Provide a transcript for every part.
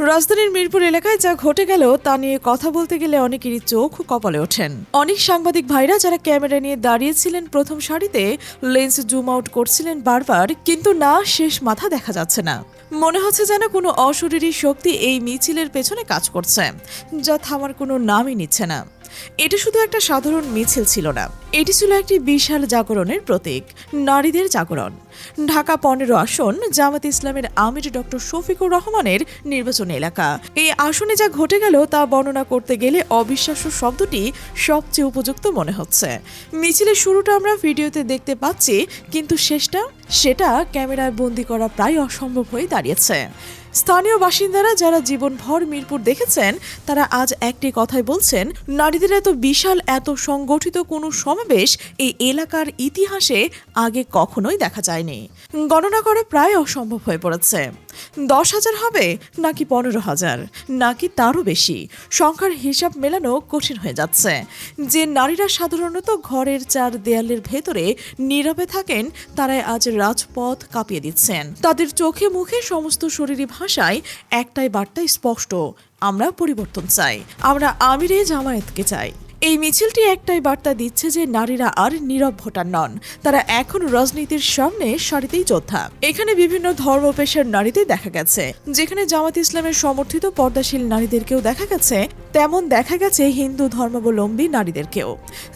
রাজধানীর মিরপুর এলাকায় যা ঘটে গেল তা নিয়ে কথা বলতে গেলে অনেকেরই চোখ কপালে ওঠেন। অনেক সাংবাদিক ভাইরা যারা ক্যামেরা নিয়ে দাঁড়িয়েছিলেন প্রথম সারিতে, লেন্স জুম আউট করছিলেন বারবার, কিন্তু না শেষ মাথা দেখা যাচ্ছে না। মনে হচ্ছে যেন কোনো অশরীরী শক্তি এই মিছিলের পেছনে কাজ করছে, যা থামার কোনো নামই নিচ্ছে না। এটা শুধু একটা সাধারণ মিছিল ছিল না, এটি ছিল একটি বিশাল জাগরণের প্রতীক, নারীদের জাগরণ। ঢাকা 15 আসন জামাত ইসলামের আমির ডক্টর শফিকুর রহমানের নির্বাচনী এলাকা। এই আসনে যা ঘটে গেল তা বর্ণনা করতে গেলে অবিশ্বাস্য শব্দটি সবচেয়ে উপযুক্ত মনে হচ্ছে। মিছিলের শুরুটা আমরা ভিডিওতে দেখতে পাচ্ছি, কিন্তু সেটা ক্যামেরায় বন্দি করা প্রায় অসম্ভব হয়ে দাঁড়িয়েছে। স্থানীয় বাসিন্দারা যারা জীবনভর মিরপুর দেখেছেন, তারা আজ একটি কথাই বলছেন, নারীদের এত বিশাল, এত সংগঠিত কোনো সমাবেশ এই এলাকার ইতিহাসে আগে কখনোই দেখা যায়নি। গণনা করা প্রায় অসম্ভব হয়ে পড়েছে। 10,000 হবে, নাকি 15,000, নাকি তারও বেশি? সংখ্যার হিসাব মেলানো কঠিন হয়ে যাচ্ছে। যে নারীরা সাধারণত ঘরের চার দেয়ালের ভেতরে নীরবে থাকেন, তারাই আজ রাজপথ কাঁপিয়ে দিচ্ছেন। তাদের চোখে মুখে সমস্ত শরীরী ভাষায় একটাই বার্তা স্পষ্ট, আমরা পরিবর্তন চাই, আমরা আমিরে জামায়াতকে চাই। এই মিছিলটি একটাই বার্তা দিচ্ছে যে নারীরা আর নীরব ভোটার নন, তারা এখন রাজনীতির সামনে সারিতেই যোদ্ধা। এখানে বিভিন্ন ধর্ম পেশার নারীদের দেখা গেছে, যেখানে জামাত ইসলামের সমর্থিত পর্দাশীল নারীদেরকেও দেখা গেছে, তেমন দেখা গেছে হিন্দু ধর্মাবলম্বী নারীদেরকেও,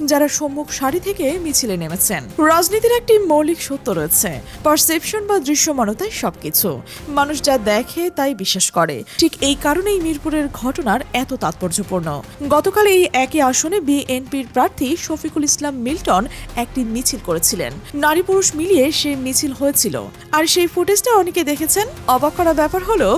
যারা সম্মুখ সারি থেকে মিছিলে নেমেছেন। রাজনীতির একটি মৌলিক সত্য রয়েছে, পারসেপশন বা দৃশ্যমানতায় সবকিছু। মানুষ যা দেখে তাই বিশ্বাস করে। ঠিক এই কারণেই মিরপুরের ঘটনার এত তাৎপর্যপূর্ণ। গতকাল এই একই আসনে বিএনপির প্রার্থী শফিকুল ইসলাম মিল্টন একটি মিছিল করেছিলেন। নারী পুরুষ মিলিয়ে সেই মিছিল হয়েছিল, আর সেই ফুটেজটা অনেকে দেখেছেন। অবাক করা ব্যাপার হলো,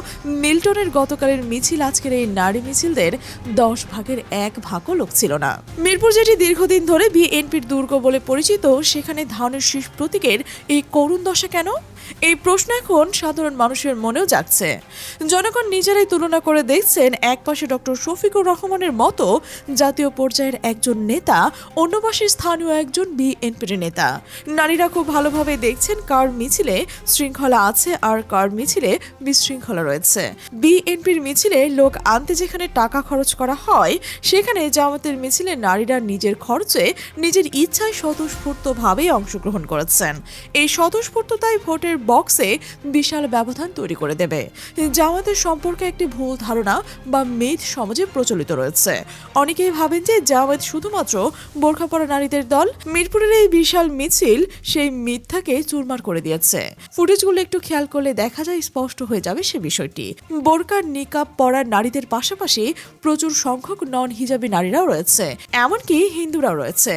মিল্টনের গতকালের মিছিল আজকের এই নারী মিছিলদের 10 ভাগের 1 ভাগও লোক ছিল না। মিরপুর যেটি দীর্ঘদিন ধরে বিএনপির দুর্গ বলে পরিচিত, সেখানে ধানের শীষ প্রতীকের এই করুণ দশা কেন? এই প্রশ্ন এখন সাধারণ মানুষের মনেও জাগছে। জনগণ নিজেরাই তুলনা করে দেখছেন, এক পাশে ডক্টর শফিকুর রহমানের মতো জাতীয় পর্যায়ের একজন নেতা, অন্য পাশে স্থানীয় একজন বিএনপির নেতা। নারীরা খুব ভালোভাবে দেখছেন কার মিছিলে শৃঙ্খলা আছে আর কার মিছিলে বিশৃঙ্খলা রয়েছে। বিএনপির মিছিলে লোক আনতে যেখানে টাকা খরচ করা হয়, সেখানে জামাতের মিছিলে নারীরা নিজের খরচে, নিজের ইচ্ছায় স্বতঃস্ফূর্তভাবে অংশগ্রহণ করেছেন। এই স্বতঃস্ফূর্ততাই ভোটের বক্সে বিশাল ব্যবধান তৈরি করে দেবে। জামাতের সম্পর্কে একটি ভুল ধারণা বা মিথ সমাজে প্রচলিত রয়েছে। অনেকেই ভাবেন যে জামাত শুধুমাত্র বোরখা পরা নারীদের দল। মিরপুরের এই বিশাল মিছিল সেই মিথ্যাকে চুরমার করে দিয়েছে। ফুটেজগুলো একটু খেয়াল করলে দেখা যায়, স্পষ্ট হয়ে যাবে সে বিষয়টি। বোরকার নিকাব পরা নারীদের পাশাপাশি প্রচুর সংখ্যক নন হিজাবি নারীরাও রয়েছে, এমনকি হিন্দুরাও রয়েছে।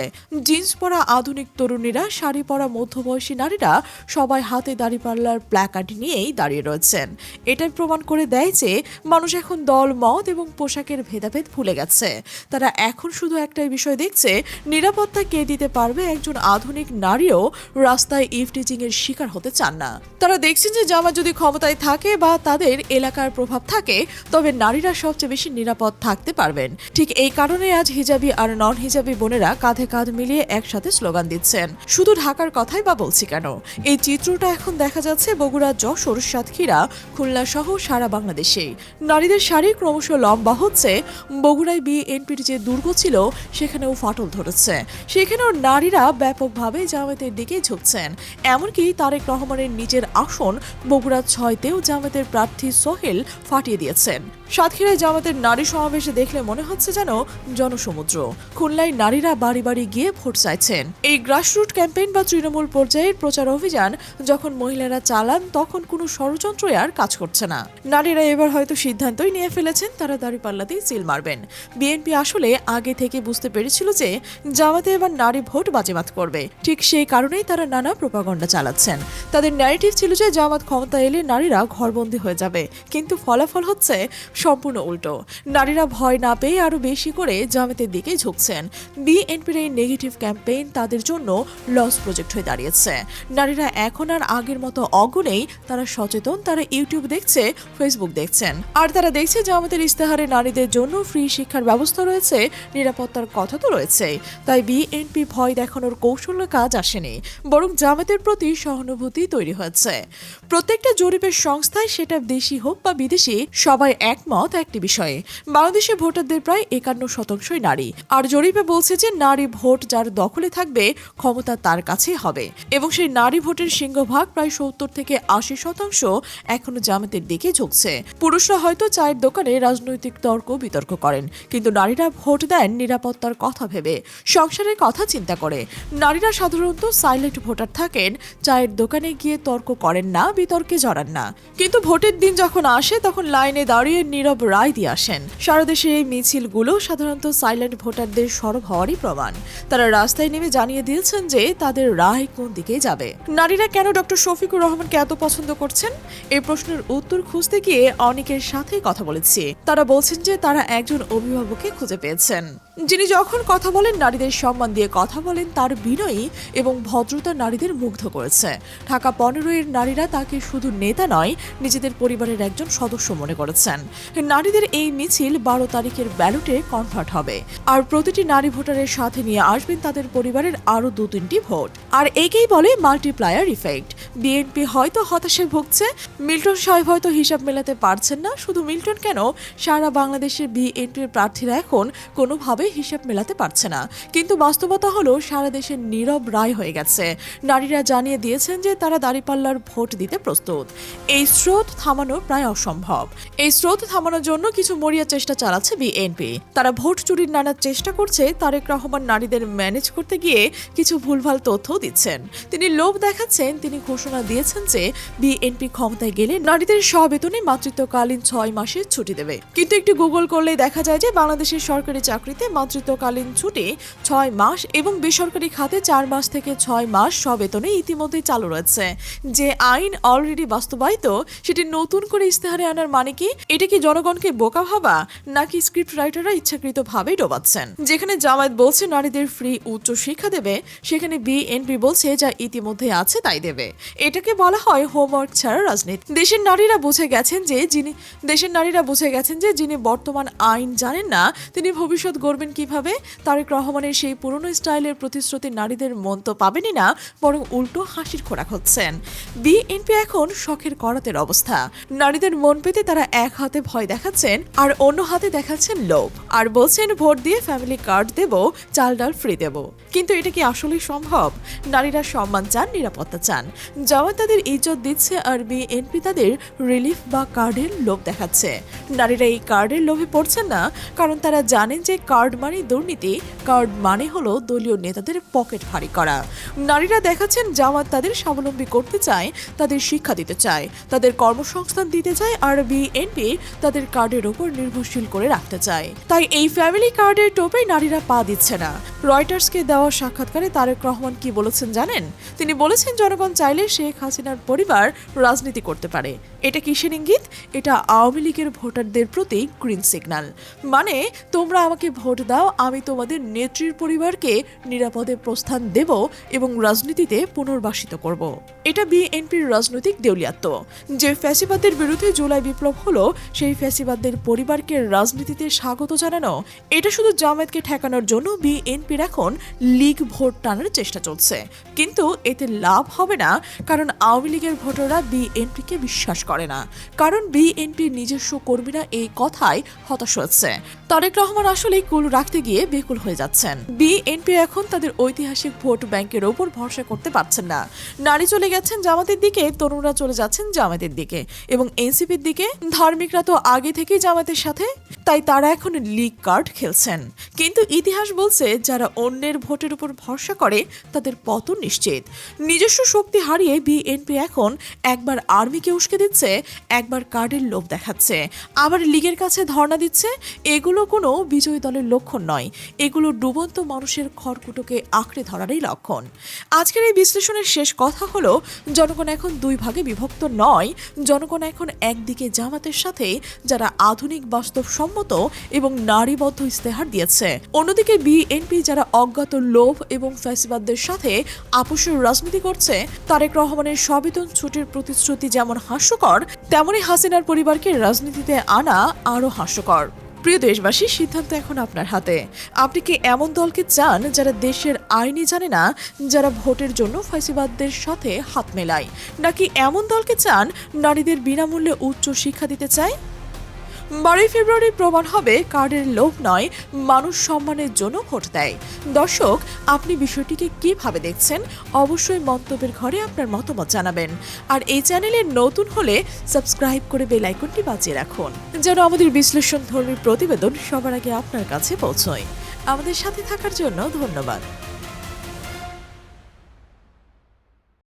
জিন্স পরা আধুনিক তরুণীরা, শাড়ি পরা মধ্যবয়সী নারীরা সবাই হাতে দাঁড়িপাল্লার প্ল্যাকার্ড নিয়েই দাঁড়িয়ে রয়েছেন। এটাই প্রমাণ করে দেয় যে মানুষ এখন দল, মত এবং পোশাকের ভেদাভেদ ভুলে গেছে। তারা এখন শুধু একটাই বিষয় দেখছে, নিরাপত্তা কে দিতে পারবে। একজন আধুনিক নারীও রাস্তায় ইভটিজিং এর শিকার হতে চান না। তারা দেখছেন যে জামাত যদি ক্ষমতায় থাকে বা তাদের এলাকার প্রভাব থাকে, তবে নারীরা সবচেয়ে বেশি নিরাপদ থাকতে পারবেন। ঠিক এই কারণে আজ হিজাবি আর নন হিজাবি বোনেরা কাঁধে কাঁধ মিলিয়ে একসাথে স্লোগান দিচ্ছেন। শুধু ঢাকার কথাই বা বলছি কেন, এই চিত্রটা এখন দেখা যাচ্ছে বগুড়া, যশোর, সাতক্ষীরা, খুলনা সহ সারা বাংলাদেশে। নারীদের শাড়ি ক্রমশ লম্বা হচ্ছে। বগুড়ায় বিএনপির যে দুর্গ ছিল, সেখানেও ফাটল ধরেছে। সেখানেও নারীরা ব্যাপকভাবে জামায়াতের দিকে ঝুঁকছেন। এমনকি তারেক রহমানের নিজের আসন বগুড়া 6তেও জামায়াতের প্রার্থী সোহেল ফাটিয়ে দিয়েছেন। সাতক্ষীরায় জামাতের নারী সমাবেশে দেখলে মনে হচ্ছে যেন জনসমুদ্র। খুলনায় নারীরা বাড়ি বাড়ি গিয়ে ভোট চাইছেন। এই গ্রাসরুট ক্যাম্পেইন বা তৃণমূল পর্যায়ের প্রচার অভিযান যখন মহিলারা চালান, তখন কোনো ষড়যন্ত্রই আর কাজ করছে না। নারীরা এবার হয়তো সিদ্ধান্তই নিয়ে ফেলেছেন, তারা দাঁড়িপাল্লাতেই সিল মারবেন। বিএনপি আসলে আগে থেকে বুঝতে পেরেছিল যে জামাতে এবার নারী ভোট বাজিমাত করবে। ঠিক সেই কারণেই তারা নানা প্রোপাগান্ডা চালাচ্ছেন। তাদের ন্যারেটিভ ছিল যে জামাত ক্ষমতা এলে নারীরা ঘরবন্দি হয়ে যাবে, কিন্তু ফলাফল হচ্ছে সম্পূর্ণ উল্টো। নারীরা ভয় না পেয়ে আরো বেশি করে জামাতের দিকে ঝুঁকছেন। বিএনপির এই নেগেটিভ ক্যাম্পেইন তাদের জন্য লস প্রজেক্ট হয়ে দাঁড়িয়েছে। নারীরা এখন আর আগের মতো অগুনেই, তারা সচেতন। তারা ইউটিউব দেখছে, ফেসবুক দেখছেন, আর তারা দেখছে জামাতের ইস্তেহারে নারীদের জন্য ফ্রি শিক্ষার ব্যবস্থা রয়েছে, নিরাপদ নিরাপত্তার কথা তো রয়েছে, তাই বিএনপি ভয় দেখানোর কৌশল কাজ আসেনি, বরং জামাতের প্রতি সহানুভূতি তৈরি হয়েছে। প্রত্যেকটা জরিপের সংস্থায়, সেটা দেশি হোক বা বিদেশি, সবাই একমত একটি বিষয়ে, বাংলাদেশে ভোটারদের প্রায় 51% নারী। আর জরিপে বলছে যে নারী ভোট যার দখলে থাকবে, ক্ষমতা তার কাছেই হবে, এবং সেই নারী ভোটের সিংহভাগ প্রায় 70 থেকে 80% এখনো জামাতের দিকে ঝুঁকছে। পুরুষরা হয়তো চায়ের দোকানে রাজনৈতিক তর্ক বিতর্ক করেন, কিন্তু নারীরা ভোট দেন নিরাপত্তার কথা ভেবে, সংসারের কথা চিন্তা করে। নারীরা সাধারণত সাইলেন্ট ভোটার থাকেন, চায়ের দোকানে গিয়ে তর্ক করেন না, বিতর্কে জড়ান না। কিন্তু ভোটের দিন যখন আসে, তখন লাইনে দাঁড়িয়ে নীরব রায় দিয়ে আসেন। সারা দেশে এই মিছিলগুলো সাধারণত সাইলেন্ট ভোটারদের সরব হওয়ারই প্রমাণ। তারা রাস্তায় নেমে জানিয়ে দিয়েছেন যে তাদের রায় কোন দিকে যাবে। নারীরা কেন ডক্টর শফিকুর রহমানকে এত পছন্দ করছেন, এই প্রশ্নের উত্তর খুঁজতে গিয়ে অনেকের সাথে কথা বলেছি। তারা বলছেন যে তারা একজন অভিভাবককে খুঁজে পেয়েছেন, যিনি যখন কথা বলেন নারীদের সম্মান দিয়ে কথা বলেন। তার বিনয়ী এবং ভদ্রতা নারীদের মুগ্ধ করেছে। ঢাকা 15-এর নারীরা তাকে শুধু নেতা নয়, নিজেদের পরিবারের একজন সদস্য মনে করেছেন। নারীদের এই মিছিল 12 তারিখের ব্যালটে কনভার্ট হবে, আর প্রতিটি নারী ভোটারের সাথে নিয়ে আসবেন তাদের পরিবারের আরও 2-3টি ভোট। আর একেই বলে মাল্টিপ্লায়ার ইফেক্ট। বিএনপি হয়তো হতাশায় ভুগছে, মিল্টন সাহেব হয়তো হিসাব মেলাতে পারছেন না। শুধু মিল্টন কেন, সারা বাংলাদেশের বিএনপির প্রার্থীরা এখন কোনোভাবে হিসাব মেলাতে পারছে না। কিন্তু বাস্তবতা হলো, সারা দেশের নীরব রায় হয়ে গেছে। নারীরা জানিয়ে দিয়েছেন যে তারা দাঁড়িপাল্লার ভোট দিতে প্রস্তুত। এই স্রোত থামানো প্রায় অসম্ভব। এই স্রোত থামানোর জন্য কিছু মরিয়া চেষ্টা চালাচ্ছে বিএনপি। তারা ভোট চুরির নানা চেষ্টা করছে। তারেক রহমান নারীদের ম্যানেজ করতে গিয়ে কিছু ভুলভাল তথ্য দিচ্ছেন। তিনি লোভ দেখাচ্ছেন। তিনি ঘোষণা দিয়েছেন যে বিএনপি ক্ষমতায় গেলে নারীদের সবেতনে মাতৃত্বকালীন 6 মাসের ছুটি দেবে। কিন্তু একটু গুগল করলে দেখা যায় যে বাংলাদেশের সরকারি চাকরিতে মাতৃত্বকালীন ছুটি 6 মাস এবং বেসরকারি খাতে 4 মাস থেকে 6 মাস সবেতনে ইতিমধ্যেই চালু রয়েছে। যে আইন অলরেডি বাস্তবায়িত, সেটি নতুন করে ইস্তেহারে আনার মানে কি? এটা কি জনগণকে বোকা ভাবা, নাকি স্ক্রিপ্ট রাইটাররা ইচ্ছাকৃতভাবেই ডোবাচ্ছেন? যেখানে জামায়াত বলছে নারীদের ফ্রি উচ্চ শিক্ষা দেবে, সেখানে বিএনপি বলছে যা ইতিমধ্যে আছে তাই দেবে। এটাকে বলা হয় হোমওয়ার্ক ছাড়া রাজনীতি। দেশের নারীরা বুঝে গেছেন যে যিনি বর্তমান আইন জানেন না, তিনি ভবিষ্যৎ গড়বেন কিভাবে। তারেক রহমানের সেই পুরনো স্টাইলের প্রতিশ্রুতি নারীদের মন তো পাবেনই না, বরং উল্টো হাসির খোরাক হচ্ছেন। বিএনপি এখন শখের করাতের অবস্থা। নারীদের মন পেতে তারা এক হাতে ভয় দেখাচ্ছেন, আর অন্য হাতে দেখাচ্ছেন লোভ, আর বলছেন ভোট দিয়ে ফ্যামিলি কার্ড দেব, চাল ডাল ফ্রি দেব। কিন্তু এটা কি আসলেই সম্ভব? নারীরা সম্মান চান, নিরাপত্তা চান। জামায়াত তাদের ইজ্জত দিচ্ছে, আর বিএনপি তাদের রিলিফ বা কার্ডের লোভ দেখাচ্ছে। নারীরা এই কার্ডের লোভে পড়ছেন না, কারণ তারা জানেন যে কার্ড মানে দুর্নীতি, কার্ড মানে হলো দলীয় নেতাদের পকেট ভারী করা। নারীরা দেখাচ্ছেন জামাত তাদের স্বাবলম্বী করতে চায়, তাদের শিক্ষা দিতে চায়, তাদের কর্মসংস্থান দিতে চায়, আর বিএনপি তাদের কার্ডের ওপর নির্ভরশীল করে রাখতে চায়। তাই এই ফ্যামিলি কার্ডের টোপে নারীরা পা দিচ্ছে না। রয়টার্সকে দেওয়া সাক্ষাৎকারে তারেক রহমান কি বলেছেন জানেন? তিনি বলেছেন জনগণ চাইলে শেখ হাসিনার পরিবার রাজনীতি করতে পারে। এটা কিসের ইঙ্গিত? এটা আওয়ামী লীগের ভোটারদের প্রতি গ্রিন সিগন্যাল। মানে তোমরা আমাকে ভোট দাও, আমি তোমাদের নেত্রীর পরিবারকে নিরাপদে প্রস্থান দেব এবং রাজনীতিতে পুনর্বাসিত করব। এটা বিএনপির রাজনৈতিক দেউলিয়াত্ব। যে ফ্যাসিবাদদের বিরুদ্ধে জুলাই বিপ্লব হলো, সেই ফ্যাসিবাদদের পরিবারকে রাজনীতিতে স্বাগত জানানো। এটা শুধু জামায়াতকে ঠেকানোর জন্য বিএনপির এখন লীগ ভোট টানার চেষ্টা চলছে, কিন্তু এতে লাভ হবে না। কারণ আওয়ামী লীগের ভোটাররা বিএনপিকে বিশ্বাস করে না, কারণ বিএনপির নিজস্ব কর্মীরা এই কথায় হতাশ হচ্ছে। তারেক রহমান আসলেই কুল রাখতে গিয়ে বেকুল হয়ে যাচ্ছেন। বিএনপি এখন তাদের ঐতিহাসিক ভোট ব্যাংকের ওপর ভরসা করতে পারছেন না। নারী চলে গেছেন জামাতের দিকে, তরুণরা চলে যাচ্ছেন জামাতের দিকে এবং এনসিপির দিকে। ধার্মিকরা তো আগে থেকেই জামাতের সাথে, তাই তারা এখন লীগ কার্ড খেলছেন। কিন্তু ইতিহাস বলছে যারা অন্যের ভোটের উপর ভরসা করে তাদের পতন নিশ্চিত। নিজস্ব শক্তি হারিয়ে বিএনপি এখন একবার আর্মিকে উস্কে দিচ্ছে, একবার কার্ডের লোভ দেখাচ্ছে, আবার লীগের কাছে ধর্ণা দিচ্ছে। এগুলো কোনো বিজয়ী দলের লক্ষণ নয়, এগুলো ডুবন্ত মানুষের খড়কুটোকে আঁকড়ে ধরারই লক্ষণ। আজকের এই বিশ্লেষণের শেষ কথা হলো, জনগণ এখন দুই ভাগে বিভক্ত নয়। জনগণ এখন একদিকে জামাতের সাথে, যারা আধুনিক বাস্তবসম্মত এবং নারীবদ্ধ ইস্তেহার দিয়েছে, অন্যদিকে বিএনপি যারা অজ্ঞাত লোভ এবং ফ্যাসিবাদদের সাথে আপোষের রাজনীতি করছে। তারেক রহমানের সবেতন ছুটির প্রতিশ্রুতি যেমন হাস্যকর, তেমনি হাসিনার পরিবারকে রাজনীতিতে আনা আরও হাস্যকর। প্রিয় দেশবাসী, সিদ্ধান্ত এখন আপনার হাতে। আপনি কি এমন দলকে চান যারা দেশের আইনই জানে না, যারা ভোটের জন্য ফ্যাসিবাদদের সাথে হাত মেলায়, নাকি এমন দলকে চান নারীদের বিনামূল্যে উচ্চ শিক্ষা দিতে চায়? 12 ফেব্রুয়ারি প্রমাণ হবে কার্ডের লোভ নয়, মানুষ সম্মানের জন্য ভোট দেয়। দর্শক, আপনি বিষয়টিকে কিভাবে দেখছেন? অবশ্যই মন্তব্যের ঘরে আপনার মতামত জানাবেন। আর এই চ্যানেলে নতুন হলে সাবস্ক্রাইব করে বেল আইকনটি বাজিয়ে রাখুন, যেন আমাদের বিশ্লেষণধর্মী প্রতিবেদন সবার আগে আপনার কাছে পৌঁছয়। আমাদের সাথে থাকার জন্য ধন্যবাদ।